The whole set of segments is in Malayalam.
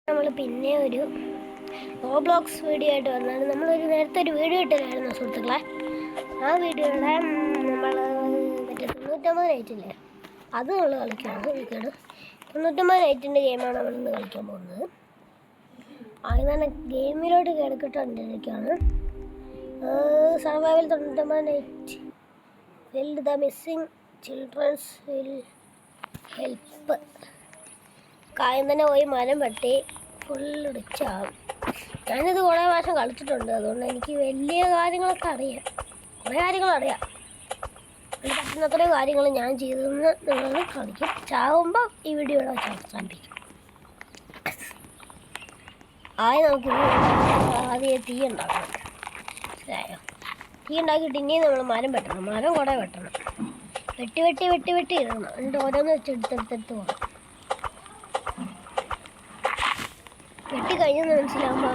നമ്മൾ പിന്നെ ഒരു റോബ്ലോക്സ് വീഡിയോ ആയിട്ട് വന്നാണ്. നമ്മളൊരു നേരത്തെ ഒരു വീഡിയോ ഇട്ടില്ലായിരുന്നു സുഹൃത്തുക്കളെ. ആ വീഡിയോയുടെ നമ്മൾ മറ്റേ 99 നൈറ്റില്ലേ അത് നമ്മൾ കളിക്കുകയാണ്. വീക്കാണ് 99 നൈറ്റിൻ്റെ ഗെയിമാണ് നമ്മളിന്ന് കളിക്കാൻ പോകുന്നത്. ആദ്യം തന്നെ ഗെയിമിലോട്ട് കിടക്കിട്ടുണ്ടിരിക്കുകയാണ്. Survival 99 night field the missing childrens will help. കായം തന്നെ പോയി മരം വെട്ടി ഫുള്ള് റിച്ചാകും. ഞാനിത് കുറേ പ്രാവശ്യം കളിച്ചിട്ടുണ്ട്, അതുകൊണ്ട് എനിക്ക് വലിയ കാര്യങ്ങളൊക്കെ അറിയാം. കുറേ കാര്യങ്ങളറിയാം. എനിക്ക് പറ്റുന്നത്രയും കാര്യങ്ങൾ ഞാൻ ചെയ്തെന്ന് നിങ്ങൾ കാണിക്കും. ചാവുമ്പോൾ ഈ വീഡിയോ ഇവിടെ വെച്ച് അവസാനിപ്പിക്കും. നമുക്ക് ആദ്യം തീ ഉണ്ടാക്കണം. മനസ്സിലായോ? തീ ഉണ്ടാക്കിയിട്ട് ഇനിയും നമ്മൾ മരം വെട്ടണം. മരം കുറേ വെട്ടണം. വെട്ടി വെട്ടി വെട്ടി വെട്ടി ഇടണം. എന്നിട്ട് ഓരോന്ന് വെച്ച് എടുത്തെടുത്തെടുത്ത് പോകണം. വെട്ടി കഴിഞ്ഞെന്ന് മനസ്സിലാകുമ്പോൾ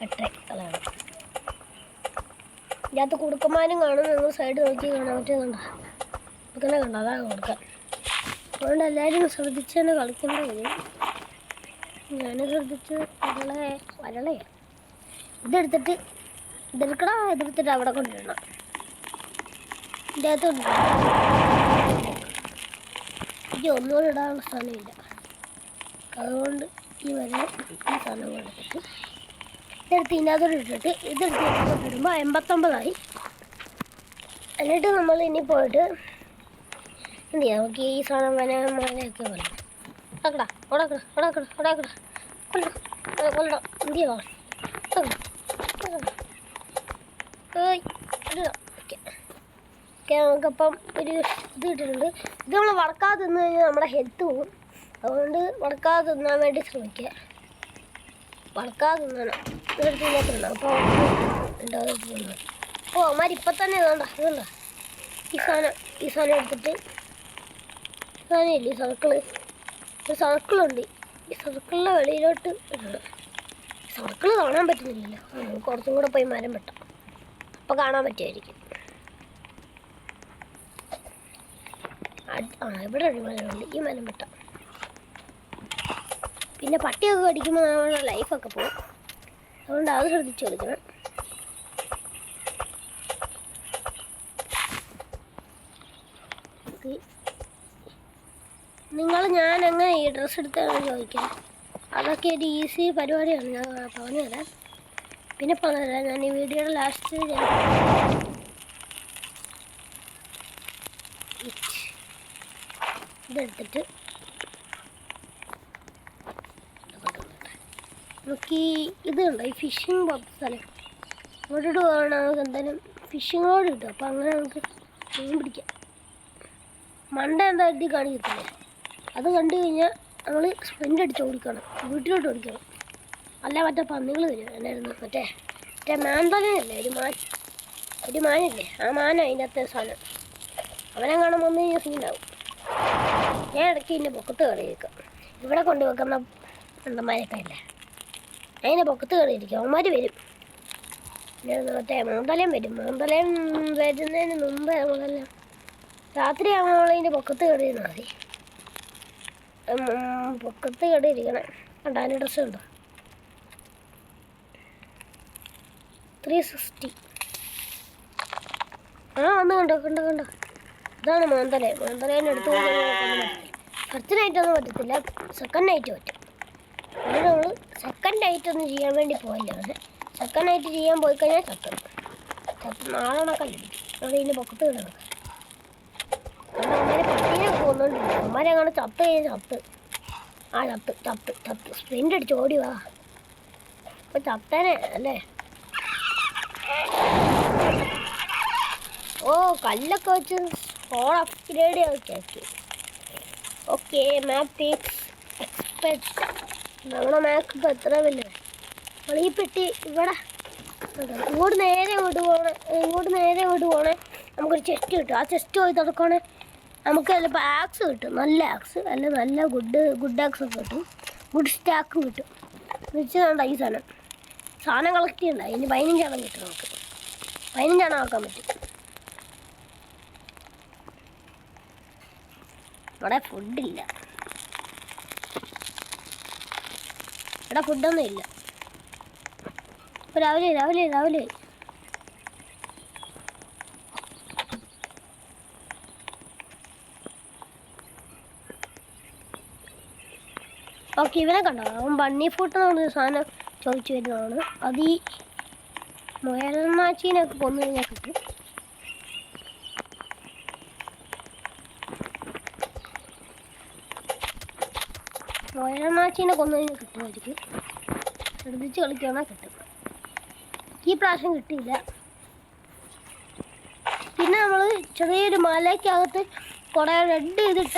വെട്ടേ കളയണം. ഇതിനകത്ത് കുടുക്കന്മാരും കാണും. നിങ്ങൾ സൈഡ് നോക്കി കാണാൻ പറ്റുന്നുണ്ടോ? കുടുക്കനെ കണ്ടോ? അതാണ് കൊടുക്കാൻ. അതുകൊണ്ട് എല്ലാവരും ശ്രദ്ധിച്ച് തന്നെ കളിക്കേണ്ട വരും. ഞാൻ ശ്രദ്ധിച്ച് വരളയാണ്. ഇതെടുത്തിട്ട് ഇതെടുത്തിട്ട് അവിടെ കൊണ്ടിടണം. ഇതിൻ്റെ അകത്ത് എനിക്ക് ഒന്നുകൂടെ ഇടാനുള്ള സ്ഥലമില്ല. അതുകൊണ്ട് ഈ സാധനം കൊടുത്തിട്ട് ഇതെടുത്ത് ഇതിനകത്തോട് ഇട്ടിട്ട് ഇതെടുത്ത് ഇടുമ്പോൾ 89ആയി. എന്നിട്ട് നമ്മൾ ഇനി പോയിട്ട് എന്ത് ചെയ്യാം? നമുക്ക് ഈ സാധനം മലയൊക്കെ കൊല്ലം ഉടക്കടാ ഉടക്കട ഉടക്കട ഉടക്കട കൊല്ലണം. എന്ത് ചെയ്യാം? ഓക്കെ നമുക്കപ്പം ഒരു ഇത് കിട്ടിയിട്ടുണ്ട്. ഇത് നമ്മൾ വടക്കാതെ തിന്നു കഴിഞ്ഞാൽ നമ്മുടെ ഹെൽത്ത് പോകും. അതുകൊണ്ട് വടക്കാതെ തിന്നാൻ വേണ്ടി ശ്രമിക്കുക. വടക്കാതെ തിന്നണം. ഇതെടുത്ത് തിന്നത്തില്ല. അപ്പോൾ തിന്നണം. ഓ അമ്മമാർ ഇപ്പം തന്നെ ഇതുണ്ടോ ഈ സാധനം എടുത്തിട്ട് സാധനമില്ല. ഈ ഒരു സർക്കിളുണ്ട്. ഈ സർക്കിളിൻ്റെ വെളിയിലോട്ട് ഇടണം. സർക്കിൾ കാണാൻ പറ്റുന്നില്ലല്ലോ. കുറച്ചും കൂടെ പോയി മരം വെട്ടാം. അപ്പോൾ കാണാൻ പറ്റുമായിരിക്കും. ഇവിടെ ഒരു മരമുണ്ട്. ഈ മരം വെട്ടാം. പിന്നെ പട്ടിയൊക്കെ കടിക്കുമ്പോൾ നമ്മുടെ ലൈഫൊക്കെ പോകും. അതുകൊണ്ട് അത് ശ്രദ്ധിച്ച് കളിക്കണം. ഞാൻ എങ്ങനെ ഈ ഡ്രസ്സ് എടുത്താണെന്ന് ചോദിക്കാം. അതൊക്കെ ഒരു ഈസി പരിപാടിയാണ്. ഞാൻ പറഞ്ഞു തരാം. പിന്നെ പറഞ്ഞു തരാം. ഞാൻ ഈ വീഡിയോയുടെ ലാസ്റ്റ് ഇതെടുത്തിട്ട് നമുക്ക് ഇതുണ്ടോ ഈ ഫിഷിംഗ് സ്ഥലം അങ്ങോട്ടിട്ട് പോകണം. നമുക്ക് എന്തായാലും ഫിഷിംഗ് റോഡ് കിട്ടും. അപ്പോൾ അങ്ങനെ നമുക്ക് മീൻ പിടിക്കാം. മണ്ട എന്താ ഇത് കാണിക്കത്തില്ലേ? അത് കണ്ടു കഴിഞ്ഞാൽ നമ്മൾ സ്പ്രിൻ്റ് അടിച്ച് ഓടിക്കണം. വീട്ടിലോട്ട് ഓടിക്കണം. അല്ല മറ്റേ പന്നികൾ വരും. എന്നായിരുന്നു മറ്റേ മാന്തലല്ലേ ഒരു മാനില്ലേ? ആ മാന അതിൻ്റെ അകത്തെ സാധനം. അവനെ കാണുമ്പോൾ ഒന്ന് കഴിഞ്ഞാൽ സീനാവും. ഞാൻ ഇടയ്ക്ക് ഇതിൻ്റെ പൊക്കത്ത് കയറിയിരിക്കാം. ഇവിടെ കൊണ്ടുവെക്കുന്ന അണ്ടന്മാരൊക്കെ ഇല്ലേ, അതിൻ്റെ പൊക്കത്ത് കയറിയിരിക്കും. അവന്മാർ വരും. മറ്റേ മാന്തലയും വരും. മാന്തലയും വരുന്നതിന് മുമ്പേ നമ്മളെല്ലാം രാത്രി നമ്മളതിൻ്റെ പൊക്കത്ത് കയറിയിരുന്നാൽ മതി. പൊക്കത്ത് കയറിയിരിക്കണം. കണ്ടോ അതിൻ്റെ ഡ്രസ്സ് ഉണ്ടോ? 360. വന്ന് കണ്ടോ. ഇതാണ് മാന്തലേനെ എടുത്ത് ഫസ്റ്റ് നൈറ്റൊന്നും പറ്റത്തില്ല. സെക്കൻഡ് നൈറ്റ് പറ്റും. അങ്ങനെ നമ്മൾ സെക്കൻഡ് നൈറ്റ് ഒന്നും ചെയ്യാൻ വേണ്ടി പോയില്ല. അവിടെ സെക്കൻഡ് നൈറ്റ് ചെയ്യാൻ പോയി കഴിഞ്ഞാൽ നാളണക്കല്ലിരിക്കും. അവിടെ ഇതിൻ്റെ പൊക്കത്ത് കിടക്കണം. അവിടെ അമ്മമാരെ പട്ടിയെ പോകുന്നുണ്ടില്ല. അമ്മമാരെ അങ്ങനെ ചത്ത് സ്പ്രിൻ്റ് അടിച്ച് ഓടി വാ. അപ്പോൾ ചത്തേനെ അല്ലേ? ഓ കല്ലൊക്കെ വെച്ച് ഫോൺ അപ്ഗ്രേഡ് ആക്കി. ഓക്കെ മാപ്പ് എക്സ്പെക്ട്. നമ്മുടെ മാപ്പ് ഇപ്പോൾ എത്ര വല്ലേ? നമ്മൾ ഈ പെട്ടി ഇവിടെ ഇങ്ങോട്ട് നേരെ ഇങ്ങോട്ട് പോകണേ. നമുക്കൊരു ചെസ്റ്റ് കിട്ടും. ആ ചെസ്റ്റ് പോയി തുറക്കണേ. നമുക്ക് ചിലപ്പോൾ ആക്സ് കിട്ടും. നല്ല ആക്സ് അല്ല, നല്ല ഗുഡ് ആക്സ് ഒക്കെ കിട്ടും. ഗുഡ് സ്റ്റാക്കും കിട്ടും. വെച്ചാൽ ഈ സാധനം കളക്ട് ചെയ്യണ്ട. അതിന് 15 കിട്ടും. നമുക്ക് 15 ആക്കാൻ പറ്റും. ഇവിടെ ഫുഡില്ല. ഇവിടെ ഫുഡൊന്നും ഇല്ല. ഇപ്പോൾ രാവിലെ ഓക്കെ, ഇവനെ കണ്ടോ? അവൻ ബണ്ണി ഫുഡ് എന്ന് പറഞ്ഞൊരു സാധനം ചോദിച്ചു വരുന്നതാണ്. അത് ഈ മുയൽനാച്ചീനൊക്കെ കൊന്നു കഴിഞ്ഞാൽ കിട്ടും. മുയൽനാച്ചീനെ കൊന്നു കഴിഞ്ഞാൽ കിട്ടുമായിരിക്കും. ശ്രദ്ധിച്ച് കളിക്കുകയാണെങ്കിൽ കിട്ടും. ഈ പ്രാവശ്യം കിട്ടിയില്ല. പിന്നെ നമ്മൾ ചെറിയൊരു മലയ്ക്കകത്ത് കുറേ റെഡ് ചെയ്തിട്ട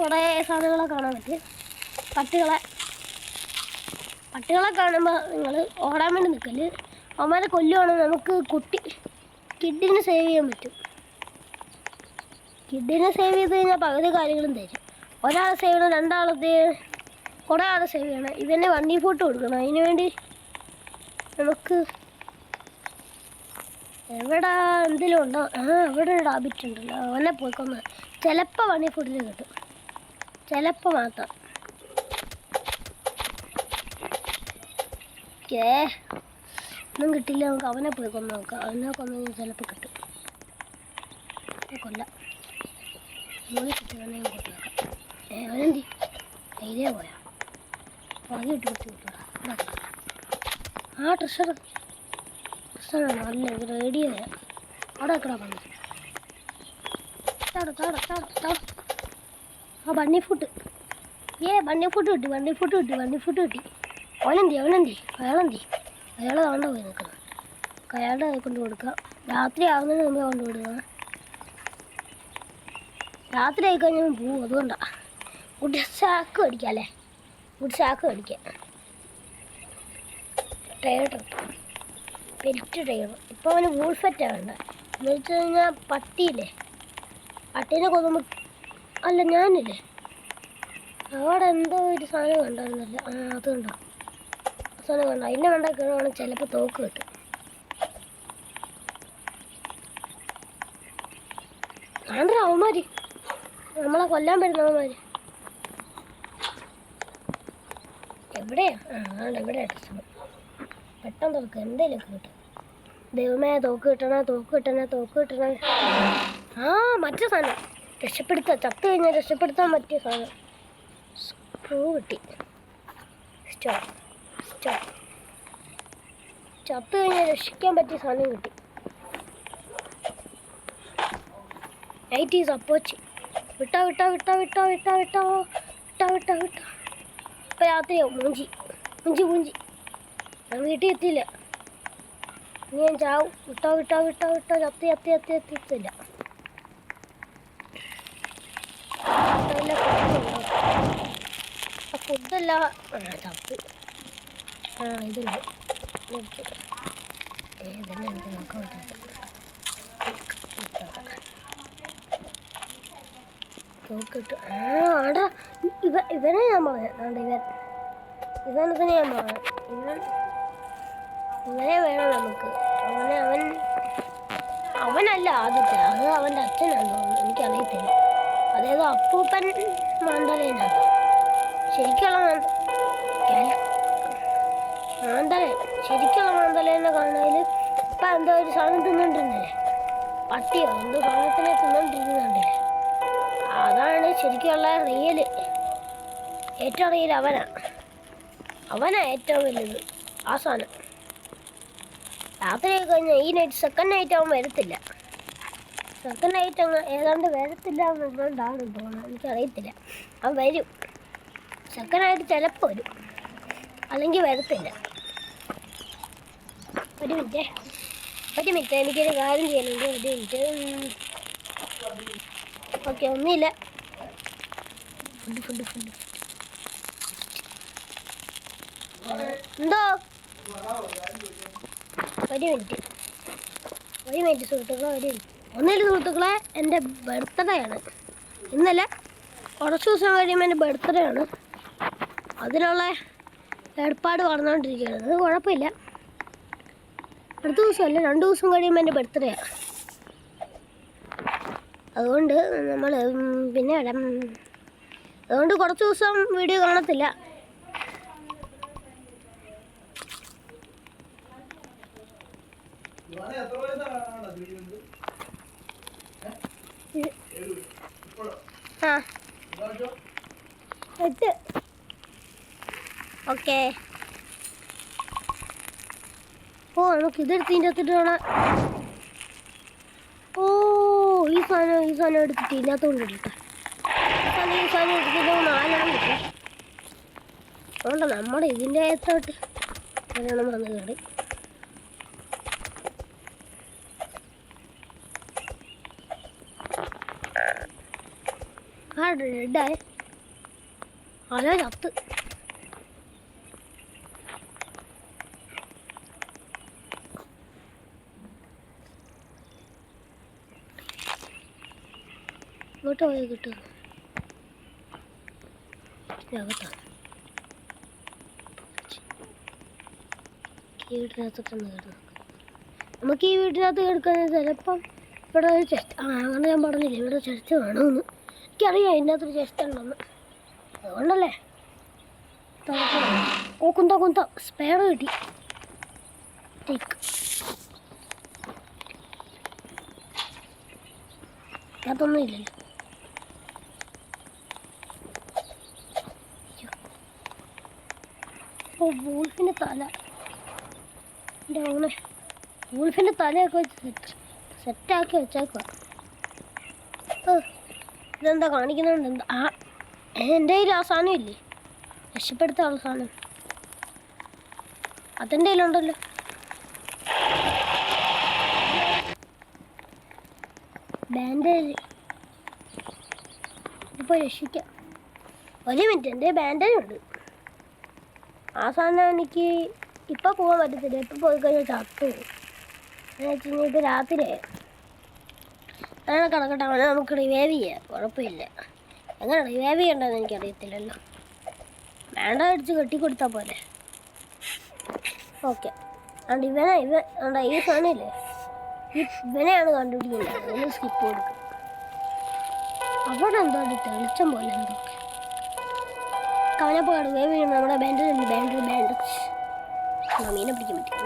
കുറേ സാധനങ്ങളെ കാണാൻ പറ്റും. പട്ടികളെ കാണുമ്പോൾ നിങ്ങൾ ഓടാൻ വേണ്ടി നിൽക്കല്. അവന്മാരെ കൊല്ലുവാണെങ്കിൽ നമുക്ക് കിഡിനെ സേവ് ചെയ്യാൻ പറ്റും. കിഡിനെ സേവ് ചെയ്ത് കഴിഞ്ഞാൽ പകുതി കാര്യങ്ങളും തരും. ഒരാളെ സേവ് ചെയ്യണം, കുറേ ആളെ സേവ് ചെയ്യണം. ഇവൻ്റെ വണ്ടി ഫോട്ടോ കൊടുക്കണം. അതിന് വേണ്ടി നമുക്ക് എവിടെ എന്തെങ്കിലും ഉണ്ടോ? അവിടെ ഒരു റാബിറ്റ് ഉണ്ടല്ലോ, അവനെ പോയിക്കൊന്ന്. ചിലപ്പോൾ വണ്ടി ഫുഡിന് കിട്ടും, ചിലപ്പോൾ മാത്രം. ഒന്നും കിട്ടില്ല. നമുക്ക് അവനെ പോയി കൊന്ന് നോക്കാം. അവനെ കൊന്നു ചിലപ്പോൾ കിട്ടും. കൊല്ലാം മോനെ കിട്ടുവാനെ കൊണ്ടു നോക്കാം. അവനെന്തി ധൈര്യം പോയാ പകുതി ഇട്ട് കിട്ടൂടാ. ട്രഷറാണ് നല്ല റേഡിയോ. അവിടെ വെക്കടാ പന്നി. ബണ്ണി ഫുഡ് കിട്ടി. അവനെന്തി അയാളെ വേണ്ട പോയി നിൽക്കണം. അയാളുടെ കൊണ്ട് കൊടുക്കാം. രാത്രി ആകുന്നതിന് മുമ്പേ കൊണ്ടുവിടുക. രാത്രി ആയിക്കഴിഞ്ഞാൽ പോവും. അതുകൊണ്ടാണ് വുഡ് സാക്ക് മേടിക്കാം അല്ലേ? Trader, pet trader. ഇപ്പോൾ അവന് വൂൾഫെറ്റാണ് വേണ്ട. എന്ന് വെച്ച് കഴിഞ്ഞാൽ പട്ടിയില്ലേ, പട്ടീനെ കൊന്നുമ്പോൾ അല്ല ഞാനില്ലേ അവിടെ എന്തോ ഒരു സാധനം കണ്ടായിരുന്നല്ലോ. അത് കണ്ടോ? സാധനം കണ്ടോ? അതിൻ്റെ വേണ്ട കയറുവാണെങ്കിൽ ചിലപ്പോൾ തോക്ക് കിട്ടും. ആണ്ട്ര അവന്മാര് നമ്മളെ കൊല്ലാൻ പറ്റുന്നവന്മാര് എവിടെയാ? ഇവിടെ പെട്ടെന്ന് തോക്ക് എന്തേലും കിട്ടും. ദൈവമേ, തോക്ക് കിട്ടണേ. മറ്റേ സാധനം ചത്തു കഴിഞ്ഞാൽ രക്ഷപ്പെടുത്താൻ പറ്റിയ സാധനം. സ്ക്രൂ കിട്ടി. ചത്തു കഴിഞ്ഞാൽ രക്ഷിക്കാൻ പറ്റിയ സാധനം കിട്ടി. Night is approach. വിട്ടോ. ഇപ്പം രാത്രിയാവും. മൂഞ്ചി ഞാൻ വീട്ടിൽ എത്തിയില്ല. ഇനി ഞാൻ ചാവും. വിട്ടോ. ചത്തില്ല. ഫുഡല്ല ചത്ത്. ഇതുണ്ട്. ഇതന്നെ എനിക്ക് നോക്കാൻ പറ്റാത്ത നോക്കിട്ട്. ആടാ ഇവനെ ഞാൻ പറയാം. ഇവനെ തന്നെ ഞാൻ പറയാം. ഇവനെ വേണം നമുക്ക്. അവനല്ല ആദ്യത്തെ, അത് അവൻ്റെ അച്ഛനാണെന്ന് തോന്നുന്നു. എനിക്കറിയത്തില്ല. അതായത് അപ്പൂപ്പൻ മാന്തലേനാണ് ശരിക്കുള്ള മാന്തലേനെ കാണാൻ. ഇപ്പം എന്തോ ഒരു സാധനം തിന്നോണ്ടിരുന്നില്ലേ, പട്ടിയോ എന്തോ സാധനത്തിനെ തിന്നോണ്ടിരിക്കുന്നുണ്ടല്ലേ. അതാണ് ശരിക്കുള്ള ഏറ്റവും റിയൽ അവനാ ഏറ്റവും വലുത് ആ സാധനം. രാത്രി കഴിഞ്ഞാൽ ഈ നൈറ്റ് സെക്കൻഡ് നൈറ്റ് അവൻ വരത്തില്ല. സെക്കൻഡ് നൈറ്റ് അങ്ങ് ഏതാണ്ട് വരത്തില്ല എന്നുള്ളതാണ് തോന്നുന്നത്. എനിക്കറിയത്തില്ല. അവൻ വരും. സെക്കൻഡ് നൈറ്റ് ചിലപ്പോൾ വരും, അല്ലെങ്കിൽ വരത്തില്ല. ഒരു മിനിറ്റ് എനിക്കൊരു കാര്യം ചെയ്യാനുണ്ട്. ഒരു മിനിറ്റ്. ഓക്കെ, ഒന്നുമില്ല. ഫുഡ് എന്തോ. ഒരു മിനിറ്റ് സുഹൃത്തുക്കളെ, സുഹൃത്തുക്കളെ, എൻ്റെ ബർത്ത്ഡേ ആണ് ഇന്നലെ. കുറച്ച് ദിവസം കഴിയുമ്പോൾ എൻ്റെ ബർത്ത്ഡേ ആണ്. അതിനുള്ള ഏർപ്പാട് നടന്നുകൊണ്ടിരിക്കുകയാണ്. അത് കുഴപ്പമില്ല. അടുത്ത ദിവസമല്ല, 2 ദിവസം കഴിയുമ്പോൾ എൻ്റെ ബർത്ത്ഡേ ആണ്. അതുകൊണ്ട് നമ്മൾ അതുകൊണ്ട് കുറച്ച് ദിവസം വീഡിയോ കാണത്തില്ല. ആ 8. ഓക്കെ. ഓ നമുക്ക് ഇതെടുത്ത് ഇതിൻ്റെ അകത്തിട്ട് വേണം. ഓ ഈ സാധനം എടുത്തിട്ട് ഇതിനകത്തോണ്ട് ഇട്ടിട്ട് ഈ സാധനം എടുത്തിട്ട് 4 കിട്ടും. അതുകൊണ്ട് നമ്മുടെ ഇതിൻ്റെ അകത്തോട്ട് വേണം വന്ന് കയറി. ആ റെഡായ അല ചത്ത്. ഇങ്ങോട്ട് പോയാൽ കിട്ടും. അകത്താണ് ഈ വീട്ടിനകത്തൊന്ന് കിടന്നു. നമുക്ക് ഈ വീട്ടിനകത്ത് കിടക്കുന്നത് ചിലപ്പം ഇവിടെ ഒരു ചെസ്റ്റ്. അങ്ങനെ ഞാൻ പറഞ്ഞില്ലേ ഇവിടെ ചെസ്റ്റ് വേണമെന്ന്. എനിക്കറിയാം ഇതിനകത്തൊരു ചെസ്റ്റ് ഉണ്ടെന്ന്. അതുകൊണ്ടല്ലേ ഓ കുന്ത സ്പെയർ കിട്ടി. ടേക്ക് അതൊന്നും ഇല്ലല്ലോ. ഓ വൂൾഫിൻ്റെ തല. എൻ്റെ അങ്ങനെ വൂൾഫിൻ്റെ തലയൊക്കെ വെച്ച് സെറ്റാക്കി വെച്ചേക്കുക. ഇതെന്താ കാണിക്കുന്നുണ്ട്? എന്താ എൻ്റെ കയ്യിൽ ആ സാധനം ഇല്ലേ, രക്ഷപ്പെടുത്താനുള്ള സാധനം അതെൻ്റെ കയ്യിലുണ്ടല്ലോ. ബാൻഡേജ് ഇപ്പോൾ രക്ഷിക്കാം. ഒരു മിനിറ്റ്, എൻ്റെ ബാൻഡേജ് ഉണ്ട്. ആ സാധനം എനിക്ക് ഇപ്പം പോകാൻ പറ്റത്തില്ല. ഇപ്പം പോയി കഴിഞ്ഞാൽ ചത്തു. എന്ന് വെച്ച് കഴിഞ്ഞാൽ ഇപ്പോൾ രാത്രിയായി. അങ്ങനെ കിടക്കട്ടെ, അവനെ നമുക്ക് റിവൈവ് ചെയ്യാം, കുഴപ്പമില്ല. എങ്ങനെ റിവൈവ് ചെയ്യണ്ടെന്ന് എനിക്കറിയത്തില്ലല്ലോ. വേണ്ട അടിച്ച് കെട്ടിക്കൊടുത്താൽ പോലെ. ഓക്കെ. അതുകൊണ്ട് ഈ സാധനമില്ലേ, ഇവനെയാണ് കണ്ടുപിടിക്കുന്നത്. അതിന് സ്കിപ്പ് കൊടുക്കും. അവിടെ എന്തോ തെളിച്ചം പോലെ എന്തൊക്കെ കവനപ്പോൾ റിവൈവ് ചെയ്യണം. നമ്മുടെ ബാൻഡേജ് മീനെ പിടിക്കാൻ പറ്റും.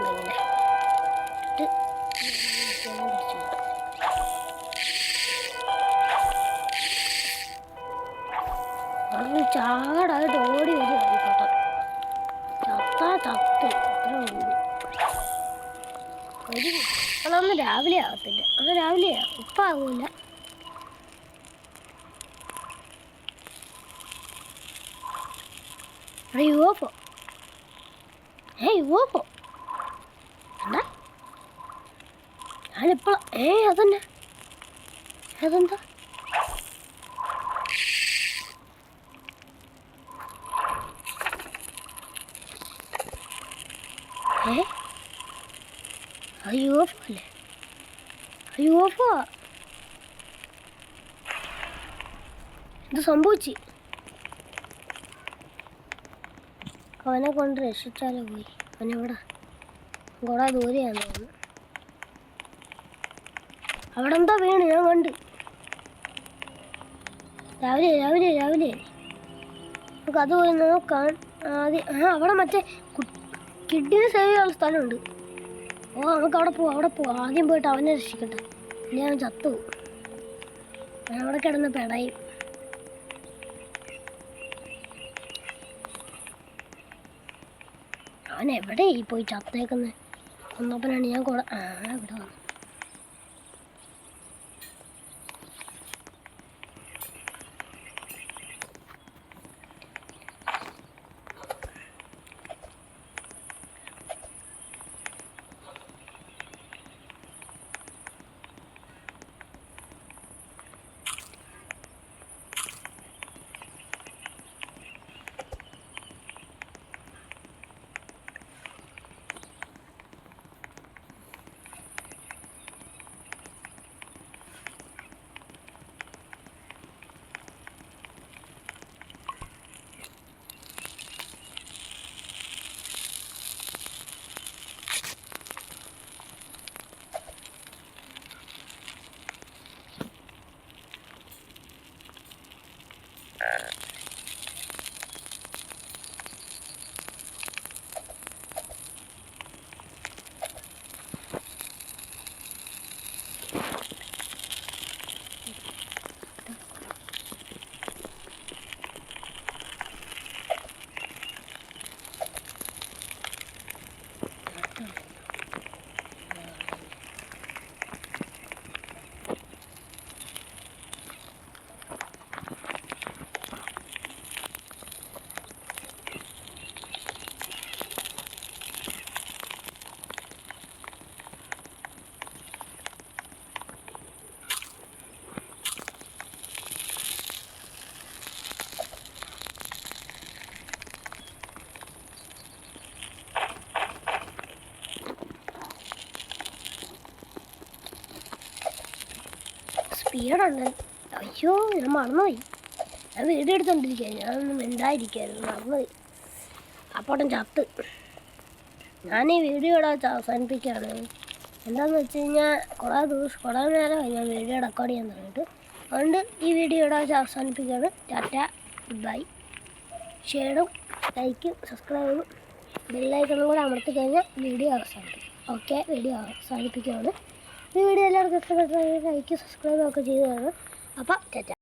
അങ്ങനെ ചാടായിട്ട് ഓടി വരും. ചത്ത് അത്ര ഉള്ളു. അതൊന്നും രാവിലെ ആകത്തില്ല. അത് രാവിലെയാ, ഇപ്പം ആകൂല. യുവോഫോ യുവോഫോ എന്താ ഞാനിപ്പോൾ അതന്നെ അതെന്താ യുവോഫോ അല്ലേ? യുവോഫോ ഇത് സംഭവിച്ചു. അവനെ കൊണ്ട് രക്ഷിച്ചാലോ പോയി. അവനെവിടെ കുറെ ദൂരെയാന്ന് തോന്നുന്നു. അവിടെ എന്താ വീണ് ഞാൻ കണ്ട്. രാവിലെ നമുക്ക് അത് പോയി നോക്കാൻ ആദ്യം. അവിടെ മറ്റേ കിഡ്ഡിനെ സേവ് ചെയ്യാനുള്ള സ്ഥലമുണ്ട്. ഓ നമുക്ക് അവിടെ പോവാം. ആദ്യം പോയിട്ട് അവനെ രക്ഷിക്കട്ടെ, ഇനി അവൻ ചത്തു. അവിടെ കിടന്ന് പെടയും. അവൻ എവിടെ ഈ പോയി ചത്തേക്കുന്നത്? ഒന്നപ്പനാണ് ഞാൻ ഇവിടെ വന്നു. സ്പീഡുണ്ട്. അയ്യോ ഞാൻ മറന്നുപോയി. ഞാൻ വീഡിയോ എടുത്തോണ്ടിരിക്കുക, ഞാനൊന്നും മിണ്ടായിരിക്കായിരുന്നു, മറന്നുപോയി. അപ്പോട്ടും ചത്ത്. ഞാൻ ഈ വീഡിയോ ഇവിടെ വെച്ച് അവസാനിപ്പിക്കുകയാണ്. എന്താണെന്ന് വെച്ച് കഴിഞ്ഞാൽ കുറേ നേരമായി ഞാൻ വീഡിയോ റെക്കോർഡ് ചെയ്യാൻ തുടങ്ങിയിട്ട്. അതുകൊണ്ട് ഈ വീഡിയോ ഇവിടെ വെച്ച് അവസാനിപ്പിക്കുകയാണ്. Tata, good bye. ഷെയറും ലൈക്കും സബ്സ്ക്രൈബും ബെല്ലൈക്കണും കൂടെ അമർത്തി കഴിഞ്ഞാൽ വീഡിയോ അവസാനിപ്പിക്കും. ഓക്കെ, വീഡിയോ അവസാനിപ്പിക്കുകയാണ്. ഈ വീഡിയോ എല്ലാവർക്കും ഇഷ്ടപ്പെട്ട ലൈക്ക് സബ്സ്ക്രൈബ് ഒക്കെ ചെയ്തു തരണം. അപ്പം ടാറ്റ.